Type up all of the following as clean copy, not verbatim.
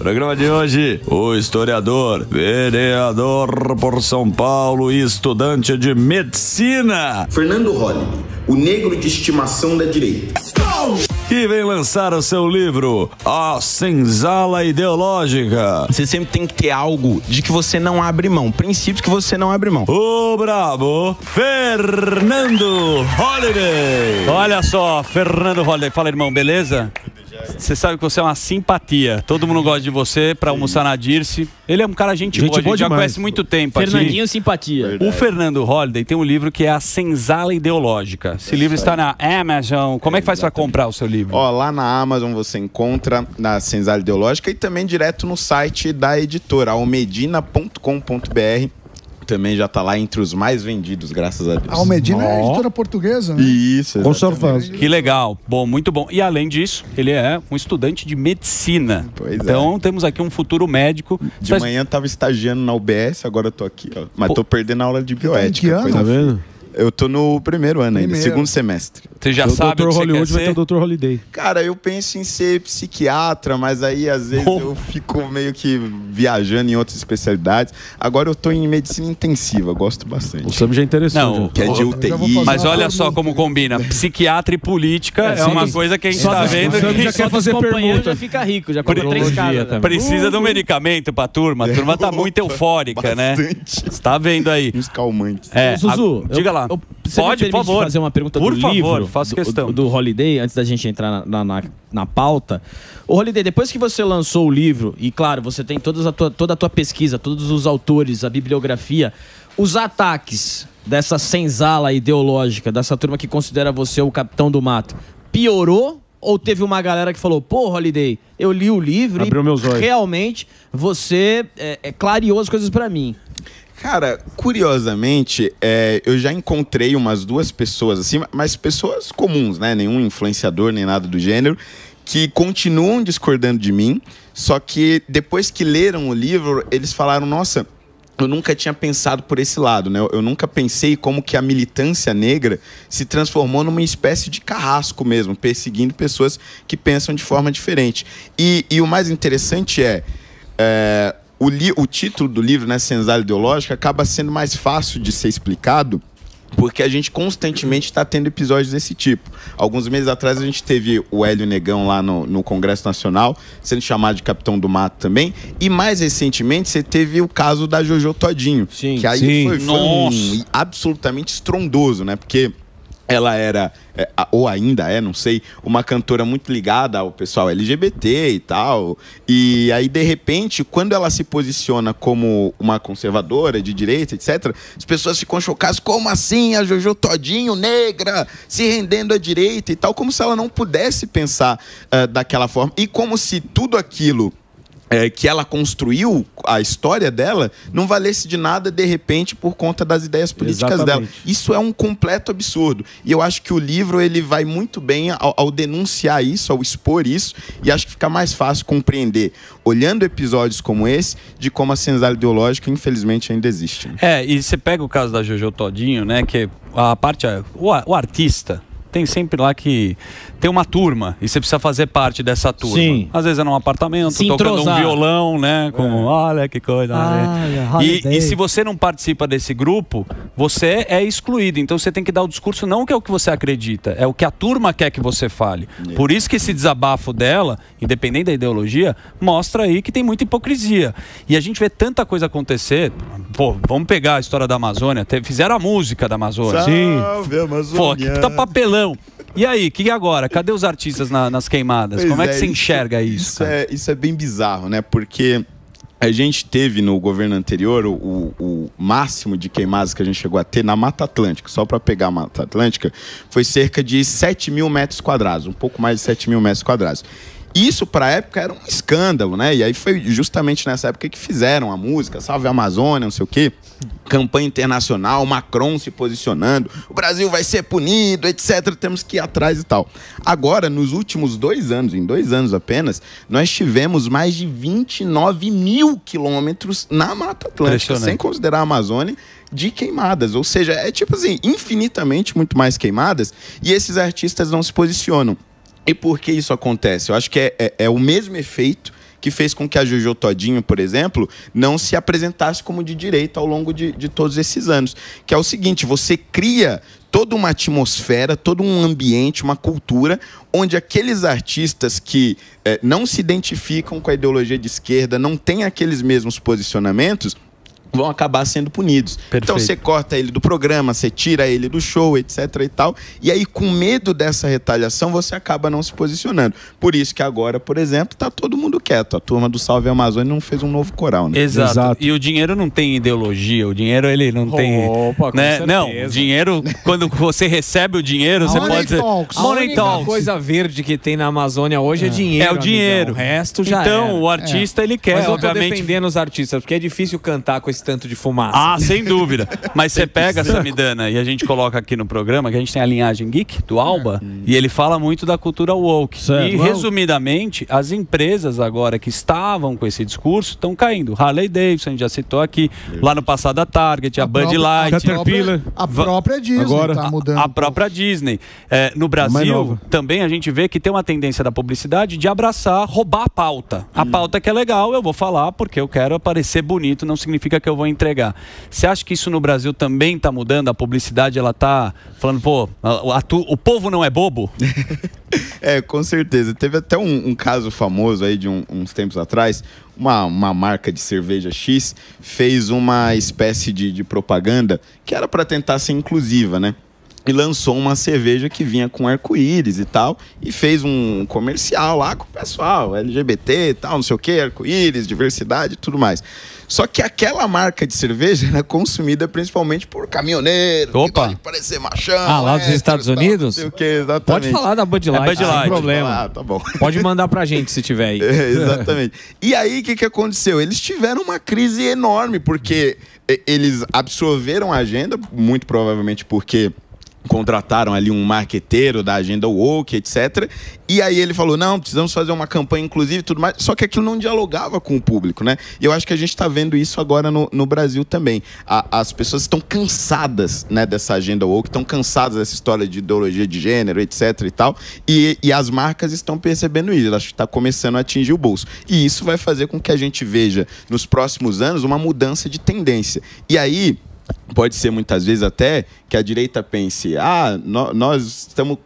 Programa de hoje, o historiador, vereador por São Paulo e estudante de medicina, Fernando Holliday, o negro de estimação da direita, que vem lançar o seu livro A Senzala Ideológica. Você sempre tem que ter algo de que você não abre mão, princípios que você não abre mão. O brabo Fernando Holliday. Olha só, Fernando Holliday. Fala, irmão, beleza? Você sabe que você é uma simpatia. Todo mundo gosta de você pra almoçar na Dirce. Ele é um cara gente boa, a gente já conhece muito tempo aqui. Fernandinho simpatia. Verdade. O Fernando Holliday tem um livro que é A Senzala Ideológica. Esse livro está na Amazon. Como é que faz pra comprar o seu livro? Ó, lá na Amazon você encontra na Senzala Ideológica e também direto no site da editora, almedina.com.br. Também já tá lá entre os mais vendidos, graças a Deus. A Almedina é editora portuguesa, né? Isso, exatamente. Que legal. Bom, muito bom. E além disso, ele é um estudante de medicina. Pois então temos aqui um futuro médico. De manhã tava estagiando na UBS, agora eu tô aqui, ó. Mas tô perdendo a aula de bioética. Tá em que ano? Tá vendo? Eu tô no primeiro ano ainda, segundo semestre. Você já sabe o que você quer ser? Vai ter o Dr. Holliday. Cara, eu penso em ser psiquiatra, mas aí às vezes eu fico meio que viajando em outras especialidades. Agora eu tô em medicina intensiva, gosto bastante. O Sam já interessou. Não, que é de UTI. Mas olha só como combina. Psiquiatra e política é uma coisa que a gente tá vendo. O Sam já quer fazer pergunta. Já fica rico, já compra 3 casas. Precisa de um medicamento pra turma. A turma tá muito eufórica, né? Você tá vendo aí. Uns calmantes. Zuzu, diga lá. Você Pode, por favor. fazer uma pergunta por do favor, livro, faço questão. do Holliday, antes da gente entrar na pauta. Ô, Holliday, depois que você lançou o livro, e claro, você tem toda a tua pesquisa, todos os autores, a bibliografia, os ataques dessa senzala ideológica, dessa turma que considera você o capitão do mato, piorou? Ou teve uma galera que falou, pô, Holliday, eu li o livro Abriu meus olhos. Realmente você clareou as coisas pra mim. Cara, curiosamente, eu já encontrei umas 2 pessoas assim, mas pessoas comuns, né? Nenhum influenciador, nem nada do gênero, que continuam discordando de mim, só que depois que leram o livro, eles falaram, nossa, eu nunca tinha pensado por esse lado, né? Eu nunca pensei como que a militância negra se transformou numa espécie de carrasco mesmo, perseguindo pessoas que pensam de forma diferente. E o mais interessante o título do livro, né, Senzala Ideológica, acaba sendo mais fácil de ser explicado porque a gente constantemente está tendo episódios desse tipo. Alguns meses atrás a gente teve o Hélio Negão lá no Congresso Nacional, sendo chamado de Capitão do Mato também. E mais recentemente você teve o caso da Jojo Todinho. Sim, que aí foi absolutamente estrondoso, né? Porque ela era, ou ainda é, não sei, uma cantora muito ligada ao pessoal LGBT e tal. E aí, de repente, quando ela se posiciona como uma conservadora de direita, etc., as pessoas ficam chocadas. Como assim a Jojo Todinho, negra, se rendendo à direita e tal? Como se ela não pudesse pensar daquela forma. E como se tudo aquilo que ela construiu, a história dela, não valesse de nada, de repente, por conta das ideias políticas dela. Isso é um completo absurdo. E eu acho que o livro ele vai muito bem ao denunciar isso, ao expor isso, e acho que fica mais fácil compreender, olhando episódios como esse, de como a senzala ideológica, infelizmente, ainda existe. E você pega o caso da Jojo Todinho, né, que a parte, o artista tem sempre lá que tem uma turma e você precisa fazer parte dessa turma. Sim. Às vezes é num apartamento, Se tocando entrosar. um violão, né? Com, olha que coisa. E se você não participa desse grupo, você é excluído. Então você tem que dar o discurso não que é o que você acredita, é o que a turma quer que você fale. Por isso que esse desabafo dela, independente da ideologia, mostra aí que tem muita hipocrisia. E a gente vê tanta coisa acontecer. Pô, vamos pegar a história da Amazônia. Fizeram a música da Amazônia. Salve, Amazônia. Pô, que tá papelão. E aí, que agora? Cadê os artistas nas queimadas? Pois Como é que você enxerga isso? Isso é bem bizarro, né? Porque a gente teve no governo anterior o máximo de queimadas que a gente chegou a ter na Mata Atlântica. Só para pegar a Mata Atlântica, foi cerca de 7 mil metros quadrados, um pouco mais de 7 mil metros quadrados. Isso, para a época, era um escândalo, né? E aí foi justamente nessa época que fizeram a música, Salve a Amazônia, não sei o quê. Campanha internacional, Macron se posicionando, o Brasil vai ser punido, etc. Temos que ir atrás e tal. Agora, nos últimos 2 anos, em 2 anos apenas, nós tivemos mais de 29 mil quilômetros na Mata Atlântica, sem considerar a Amazônia, de queimadas. Ou seja, é tipo assim, infinitamente muito mais queimadas, e esses artistas não se posicionam. E por que isso acontece? Eu acho que é o mesmo efeito que fez com que a Jojo Todinho, por exemplo, não se apresentasse como de direita ao longo de todos esses anos. Que é o seguinte, você cria toda uma atmosfera, todo um ambiente, uma cultura, onde aqueles artistas que não se identificam com a ideologia de esquerda, não têm aqueles mesmos posicionamentos, vão acabar sendo punidos. Perfeito. Então você corta ele do programa, você tira ele do show, etc e tal. E aí, com medo dessa retaliação, você acaba não se posicionando. Por isso que agora, por exemplo, tá todo mundo quieto. A turma do Salve Amazônia não fez um novo coral, né? Exato. E o dinheiro não tem ideologia, o dinheiro ele não tem... Opa, com né? certeza. Não, o dinheiro, quando você recebe o dinheiro, você pode dizer... A única coisa verde que tem na Amazônia hoje é dinheiro. É o dinheiro. Amigão. O resto já então, era. o artista, ele quer, Mas eu tô obviamente... defendendo os artistas, porque é difícil cantar com esse tanto de fumaça. Ah, sem dúvida. Mas você pega, Samidana, e a gente coloca aqui no programa, que a gente tem a linhagem geek do Alba, e ele fala muito da cultura woke. Certo. E, resumidamente, as empresas agora que estavam com esse discurso estão caindo. Harley Davidson, a gente já citou aqui, lá no passado a Target, a Bud Light. A própria Disney agora tá mudando. A própria Disney. No Brasil, também a gente vê que tem uma tendência da publicidade de abraçar, roubar a pauta. A pauta que é legal, eu vou falar porque eu quero parecer bonito, não significa que eu vou entregar. Você acha que isso no Brasil também está mudando? A publicidade, ela tá falando, pô, o povo não é bobo? Com certeza. Teve até um caso famoso aí de uns tempos atrás. Uma marca de cerveja X fez uma espécie de propaganda que era para tentar ser inclusiva, né? E lançou uma cerveja que vinha com arco-íris e tal, e fez um comercial lá com o pessoal, LGBT e tal, não sei o que, arco-íris, diversidade e tudo mais. Só que aquela marca de cerveja era consumida principalmente por caminhoneiros, que gostam de parecer machão. Lá dos Estados Unidos? Não sei o que, exatamente. Pode falar da Bud Light, Bud Light. sem problema. Tá bom. Pode mandar pra gente se tiver aí. Exatamente. E aí, o que aconteceu? Eles tiveram uma crise enorme, porque eles absorveram a agenda, muito provavelmente porque contrataram ali um marqueteiro da agenda woke, etc. E aí ele falou, não, precisamos fazer uma campanha inclusiva e tudo mais. Só que aquilo não dialogava com o público, né? E eu acho que a gente está vendo isso agora no Brasil também. As pessoas estão cansadas, né, dessa agenda woke, estão cansadas dessa história de ideologia de gênero, etc e tal. E as marcas estão percebendo isso. Elas estão começando a atingir o bolso. E isso vai fazer com que a gente veja, nos próximos anos, uma mudança de tendência. E aí, pode ser muitas vezes até que a direita pense, nós estamos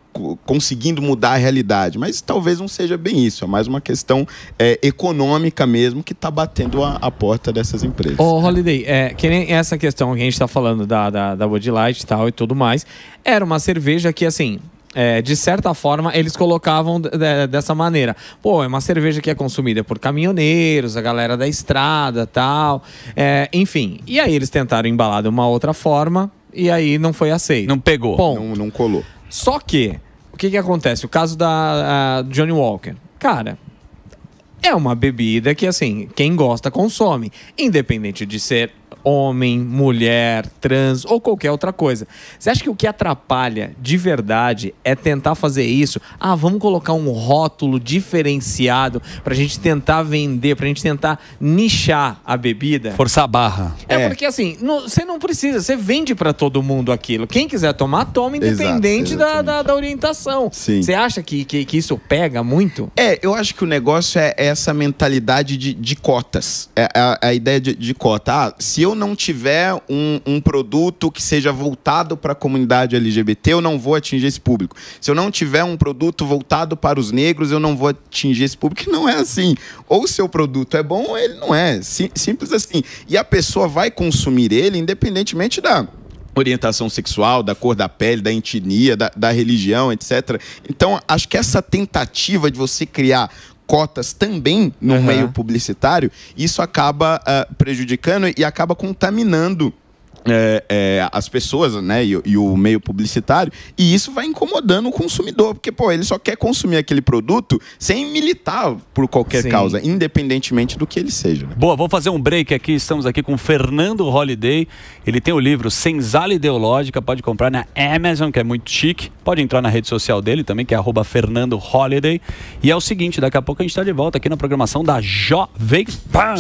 conseguindo mudar a realidade, mas talvez não seja bem isso, é mais uma questão econômica mesmo que está batendo a porta dessas empresas. Ô, Holiday, que nem essa questão que a gente está falando da Bud Light e tal e tudo mais, era uma cerveja que, assim... de certa forma, eles colocavam dessa maneira. Pô, é uma cerveja que é consumida por caminhoneiros, a galera da estrada e tal. Enfim. E aí eles tentaram embalar de uma outra forma e aí não foi aceito. Não pegou. Não colou. Só que, o que acontece? O caso da Johnny Walker. Cara, é uma bebida que, assim, quem gosta consome. Independente de ser homem, mulher, trans ou qualquer outra coisa. Você acha que o que atrapalha de verdade é tentar fazer isso? Vamos colocar um rótulo diferenciado pra gente tentar vender, pra gente tentar nichar a bebida? Forçar a barra. Porque assim, você não precisa, você vende pra todo mundo aquilo. Quem quiser tomar, toma, independente da orientação. Você acha que isso pega muito? Eu acho que o negócio é essa mentalidade de cotas. A ideia de cota. Se eu não tiver um produto que seja voltado para a comunidade LGBT, eu não vou atingir esse público. Se eu não tiver um produto voltado para os negros, eu não vou atingir esse público. Não é assim. Ou o seu produto é bom ou ele não é. Simples assim. E a pessoa vai consumir ele independentemente da orientação sexual, da cor da pele, da etnia, da religião, etc. Então, acho que essa tentativa de você criar cotas também no meio publicitário, isso acaba prejudicando e acaba contaminando as pessoas, né, e o meio publicitário, e isso vai incomodando o consumidor, porque, ele só quer consumir aquele produto sem militar por qualquer causa, independentemente do que ele seja. Boa, vou fazer um break aqui, estamos aqui com o Fernando Holiday, ele tem o livro Senzala Ideológica, pode comprar na Amazon, que é muito chique, pode entrar na rede social dele também, que é @FernandoHoliday, e é o seguinte, daqui a pouco a gente está de volta aqui na programação da Jovem Pan.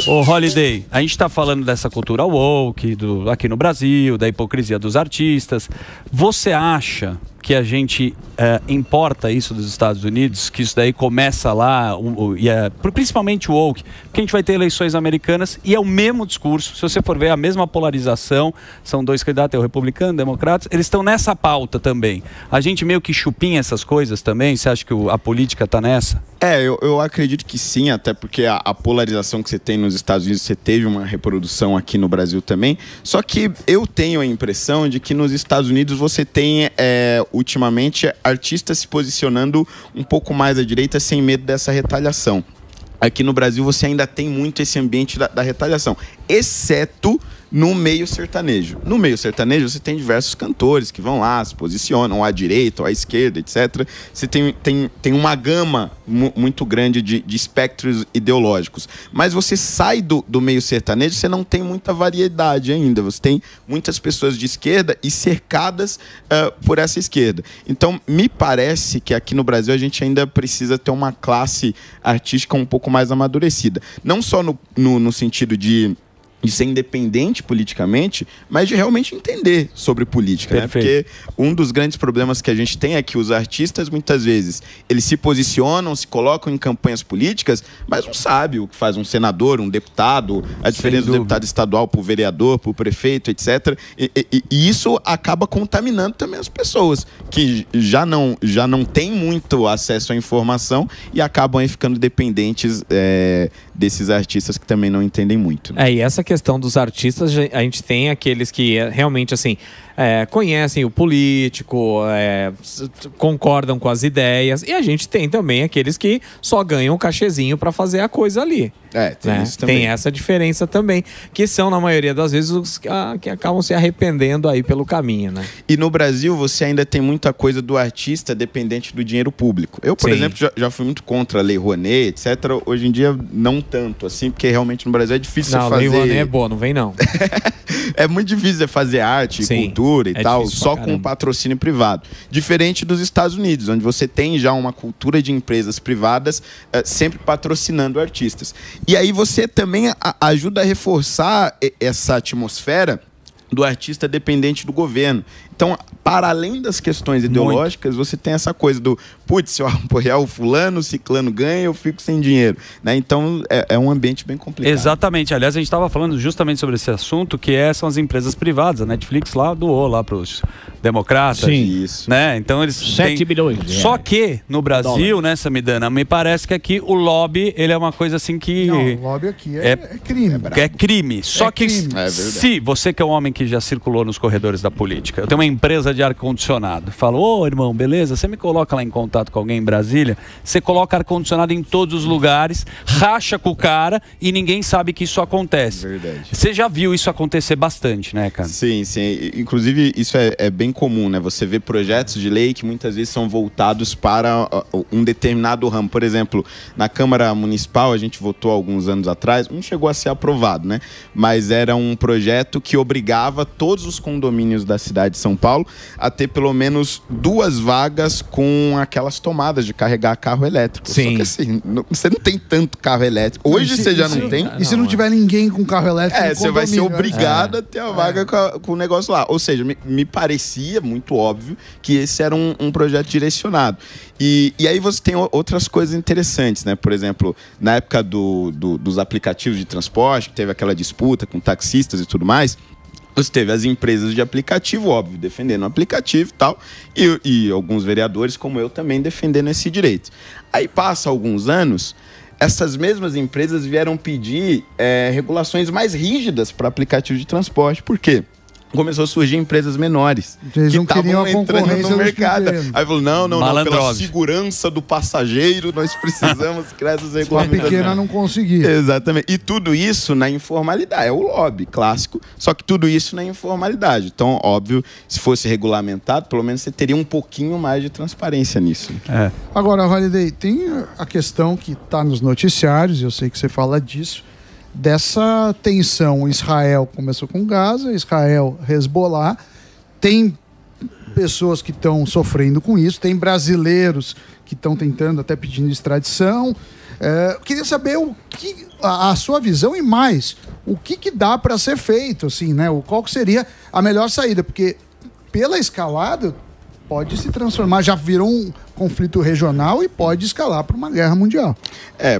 Ô, Holiday, a gente está falando dessa cultura woke aqui no Brasil, da hipocrisia dos artistas. Você acha que a gente importa isso dos Estados Unidos, que isso daí começa lá, principalmente o woke, porque a gente vai ter eleições americanas e é o mesmo discurso, se você for ver a mesma polarização, são dois candidatos, é o republicano, democratas, eles estão nessa pauta também. A gente meio que chupinha essas coisas também, você acha que a política está nessa? Eu acredito que sim, até porque a polarização que você tem nos Estados Unidos, você teve uma reprodução aqui no Brasil também, só que eu tenho a impressão de que nos Estados Unidos você tem, ultimamente, artistas se posicionando um pouco mais à direita sem medo dessa retaliação. Aqui no Brasil você ainda tem muito esse ambiente da retaliação, exceto no meio sertanejo. No meio sertanejo você tem diversos cantores que vão lá, se posicionam à direita ou à esquerda, etc. Você tem uma gama muito grande de espectros ideológicos. Mas você sai do meio sertanejo, você não tem muita variedade ainda. Você tem muitas pessoas de esquerda e cercadas por essa esquerda. Então, me parece que aqui no Brasil a gente ainda precisa ter uma classe artística um pouco mais amadurecida. Não só no sentido de ser independente politicamente, mas de realmente entender sobre política, né? Porque um dos grandes problemas que a gente tem é que os artistas, muitas vezes, eles se posicionam, se colocam em campanhas políticas, mas não sabe o que faz um senador, um deputado, a diferença do deputado estadual para o vereador, para o prefeito, etc. E isso acaba contaminando também as pessoas, que já não têm muito acesso à informação e acabam aí ficando dependentes desses artistas que também não entendem muito. E essa questão dos artistas, a gente tem aqueles que realmente assim conhecem o político, concordam com as ideias, e a gente tem também aqueles que só ganham um cachezinho para fazer a coisa ali. Tem isso também. Tem essa diferença também, que são, na maioria das vezes, os que acabam se arrependendo aí pelo caminho, né? E no Brasil, você ainda tem muita coisa do artista dependente do dinheiro público. Eu, por exemplo, já fui muito contra a Lei Rouanet, etc. Hoje em dia, não tanto, assim, porque realmente no Brasil é difícil você fazer... Não, a Lei Rouanet é boa, não vem não. É muito difícil você fazer arte, cultura e tal, só com patrocínio privado. Diferente dos Estados Unidos, onde você tem já uma cultura de empresas privadas sempre patrocinando artistas. E aí você também ajuda a reforçar essa atmosfera do artista dependente do governo. Então, para além das questões ideológicas, você tem essa coisa do, putz, se eu apoiar o fulano, o ciclano ganha, eu fico sem dinheiro, né? Então, é um ambiente bem complicado. Exatamente. Aliás, a gente estava falando justamente sobre esse assunto, que são as empresas privadas. A Netflix lá doou lá para os democratas. Sim, isso. Né? Então, eles 7 bilhões. Só que, no Brasil, né, Samidana, me parece que aqui o lobby, ele é uma coisa assim que... Não, o lobby aqui é crime. É crime. Só que se você que é um homem que já circulou nos corredores da política, eu tenho uma empresa de ar-condicionado, falo, ô irmão, beleza, você me coloca lá em contato com alguém em Brasília, você coloca ar-condicionado em todos os lugares, racha com o cara e ninguém sabe que isso acontece. Verdade. Você já viu isso acontecer bastante, né, cara? Sim. Inclusive, isso é bem comum, né? Você vê projetos de lei que muitas vezes são voltados para um determinado ramo. Por exemplo, na Câmara Municipal, a gente votou alguns anos atrás, não chegou a ser aprovado, né? Mas era um projeto que obrigava todos os condomínios da cidade de São Paulo a ter pelo menos 2 vagas com aquelas tomadas de carregar carro elétrico. Sim. Só que assim, você não tem tanto carro elétrico. Hoje você já não tem. E se não tiver ninguém com carro elétrico no você vai ser condomínio, obrigado a ter a vaga com o negócio lá. Ou seja, me parecia muito óbvio que esse era um projeto direcionado. E aí você tem outras coisas interessantes, né? Por exemplo, na época dos aplicativos de transporte, que teve aquela disputa com taxistas e tudo mais, você teve as empresas de aplicativo, óbvio, defendendo o aplicativo e tal, e alguns vereadores, como eu, também defendendo esse direito. Aí passa alguns anos, essas mesmas empresas vieram pedir regulações mais rígidas para aplicativo de transporte. Por quê? Começou a surgir empresas menores Eles que não queriam estavam a entrando concorrência no dos mercado. pequenos. Aí falou, não, pela Malandrovski. segurança do passageiro, nós precisamos criar essas A regulamentações. pequena não conseguia. Exatamente. E tudo isso na informalidade. É o lobby clássico, só que tudo isso na informalidade. Então, óbvio, se fosse regulamentado, pelo menos você teria um pouquinho mais de transparência nisso. Agora, Holiday, tem a questão que está nos noticiários, eu sei que você fala disso, dessa tensão. Israel começou com Gaza, Israel, Hezbollah, tem pessoas que estão sofrendo com isso, tem brasileiros que estão tentando, até pedindo extradição. Queria saber a sua visão e mais, o que dá para ser feito, assim, né? Qual que seria a melhor saída? Porque pela escalada, pode se transformar, já virou um conflito regional e pode escalar para uma guerra mundial.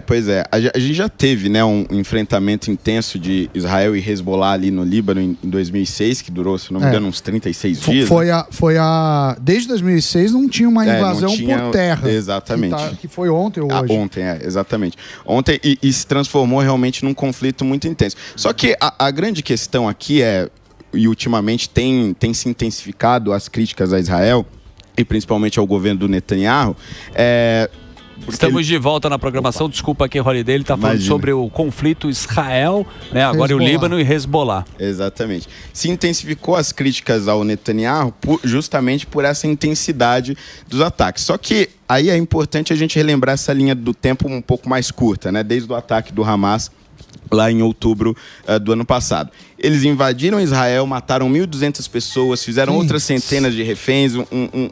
Pois é. A gente já teve, né, um enfrentamento intenso de Israel e Hezbollah ali no Líbano em 2006, que durou, se não me engano, uns 36 dias. Desde 2006 não tinha uma invasão não tinha, por terra. Exatamente. Que foi ontem ou hoje. Ontem, exatamente. Ontem e se transformou realmente num conflito muito intenso. Só que a grande questão aqui e ultimamente tem se intensificado as críticas a Israel, e principalmente ao governo do Netanyahu, Estamos de volta na programação. Desculpa aqui, Holiday, ele está falando sobre o conflito Israel, né? Agora Hezbollah. O Líbano e Hezbollah. Exatamente. Se intensificou as críticas ao Netanyahu justamente por essa intensidade dos ataques. Só que aí é importante a gente relembrar essa linha do tempo um pouco mais curta, né? Desde o ataque do Hamas lá em outubro do ano passado. Eles invadiram Israel, mataram 1.200 pessoas, fizeram outras centenas de reféns,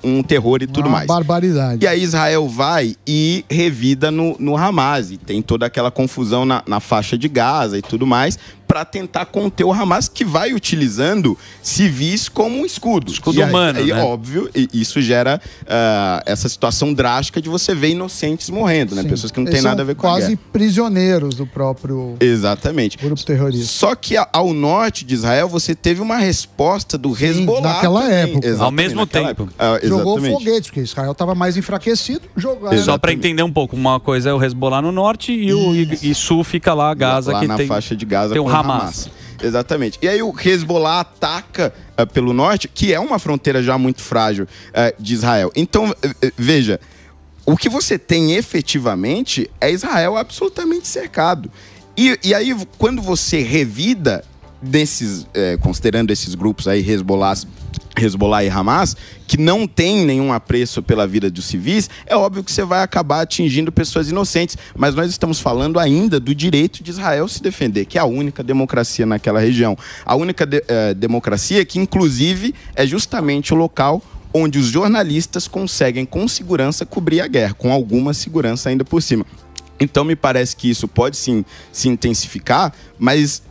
um terror e tudo mais. Barbaridade. E aí Israel vai e revida no Hamas, e tem toda aquela confusão na faixa de Gaza e tudo mais, para tentar conter o Hamas, que vai utilizando civis como um escudo. Escudo humano, aí, né? Óbvio, isso gera essa situação drástica de você ver inocentes morrendo, né? Pessoas que não têm nada a ver com a guerra. Quase prisioneiros do próprio grupo terrorista. Só que ao norte de Israel, você teve uma resposta do Hezbollah. Naquela época. Ao mesmo tempo. Jogou foguetes, porque Israel estava mais enfraquecido. Só para entender um pouco, uma coisa é o Hezbollah no norte e sul fica lá Gaza, lá que na tem faixa de Gaza tem com o Hamas. Exatamente. E aí o Hezbollah ataca pelo norte, que é uma fronteira já muito frágil de Israel. Então, veja, o que você tem efetivamente é Israel absolutamente cercado. E aí, quando você revida considerando esses grupos aí, Hezbollah e Hamas, que não tem nenhum apreço pela vida dos civis, é óbvio que você vai acabar atingindo pessoas inocentes. Mas nós estamos falando ainda do direito de Israel se defender, que é a única democracia naquela região. A única democracia que, inclusive, é justamente o local onde os jornalistas conseguem, com segurança, cobrir a guerra, com alguma segurança ainda por cima. Então, me parece que isso pode sim se intensificar, mas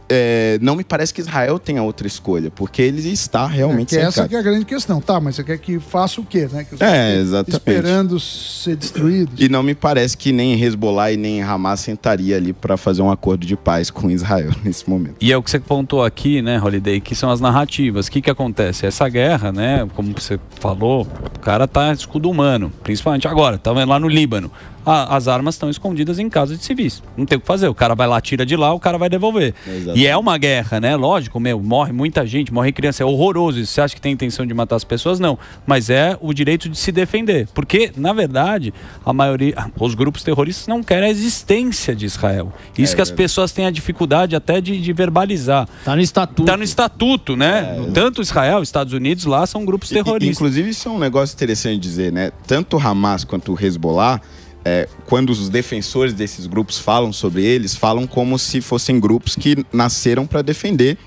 não me parece que Israel tenha outra escolha, porque ele está realmente cercado. Essa que é a grande questão. Tá, mas você quer que faça o quê, né? Que exatamente. Esperando ser destruídos. E não me parece que nem Hezbollah e nem Hamas sentaria ali para fazer um acordo de paz com Israel nesse momento. E é o que você pontuou aqui, né, Holiday, que são as narrativas. O que acontece? Essa guerra, né, como você falou, o cara tá escudo humano, principalmente agora, tá vendo lá no Líbano. As armas estão escondidas em casa de civis. Não tem o que fazer. O cara vai lá, tira de lá, o cara vai devolver. E é uma guerra, né? Lógico, morre muita gente, morre criança. É horroroso isso. Você acha que tem intenção de matar as pessoas? Não. Mas é o direito de se defender. Porque, na verdade, a maioria, os grupos terroristas não querem a existência de Israel. Isso que as pessoas têm a dificuldade até de verbalizar. Tá no estatuto. Tá no estatuto, né? Tanto Israel, Estados Unidos, lá são grupos terroristas. Inclusive, isso é um negócio interessante de dizer, né? Tanto o Hamas quanto o Hezbollah, quando os defensores desses grupos falam sobre eles, falam como se fossem grupos que nasceram para defender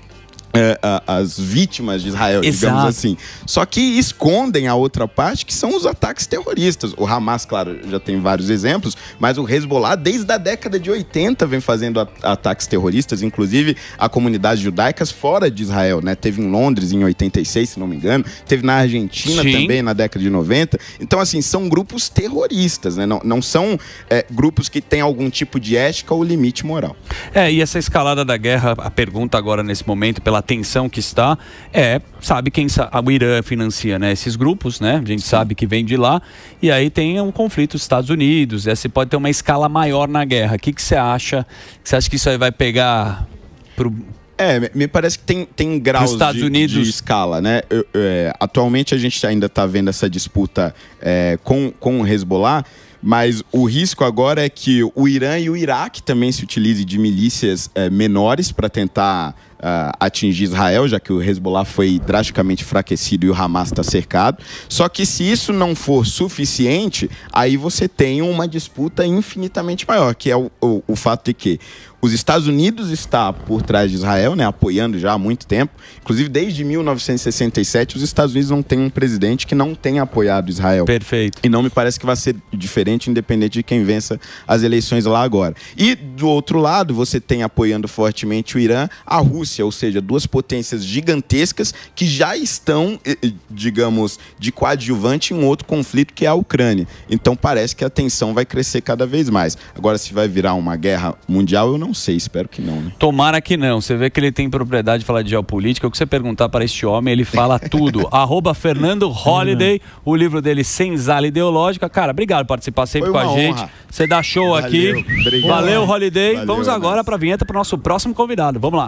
as vítimas de Israel, digamos assim. Só que escondem a outra parte, que são os ataques terroristas. O Hamas, claro, já tem vários exemplos, mas o Hezbollah, desde a década de 80, vem fazendo ataques terroristas, inclusive a comunidades judaicas fora de Israel, né? Teve em Londres em 86, se não me engano, teve na Argentina também, na década de 90. Então, assim, são grupos terroristas, né? Não são grupos que têm algum tipo de ética ou limite moral. E essa escalada da guerra, a pergunta agora nesse momento, pela tensão que está, sabe quem o Irã financia, né? Esses grupos, né? A gente sabe que vem de lá, e aí tem um conflito dos Estados Unidos, você pode ter uma escala maior na guerra. O que você acha? Você acha que isso aí vai pegar pro... Me parece que tem graus de escala, né? Atualmente a gente ainda está vendo essa disputa com o Hezbollah, mas o risco agora é que o Irã e o Iraque também se utilizem de milícias menores para tentar atingir Israel, já que o Hezbollah foi drasticamente enfraquecido e o Hamas está cercado. Só que se isso não for suficiente, aí você tem uma disputa infinitamente maior, que é o fato de que Os Estados Unidos está por trás de Israel, né, apoiando já há muito tempo. Inclusive, desde 1967, os Estados Unidos não têm um presidente que não tenha apoiado Israel. Perfeito. E não me parece que vai ser diferente, independente de quem vença as eleições lá agora. E, do outro lado, você tem apoiando fortemente o Irã, a Rússia, ou seja, duas potências gigantescas que já estão, digamos, de coadjuvante em um outro conflito que é a Ucrânia. Então, parece que a tensão vai crescer cada vez mais. Agora, se vai virar uma guerra mundial, eu não sei, espero que não, né? Tomara que não. Você vê que ele tem propriedade de falar de geopolítica. O que você perguntar para este homem, ele fala tudo. @Fernando Holliday, o livro dele Senzala Ideológica. Cara, obrigado por participar sempre com a gente. Honra. Você dá show Valeu, aqui. obrigado. Valeu, Holliday. Valeu, Vamos agora mas... para a vinheta para o nosso próximo convidado. Vamos lá.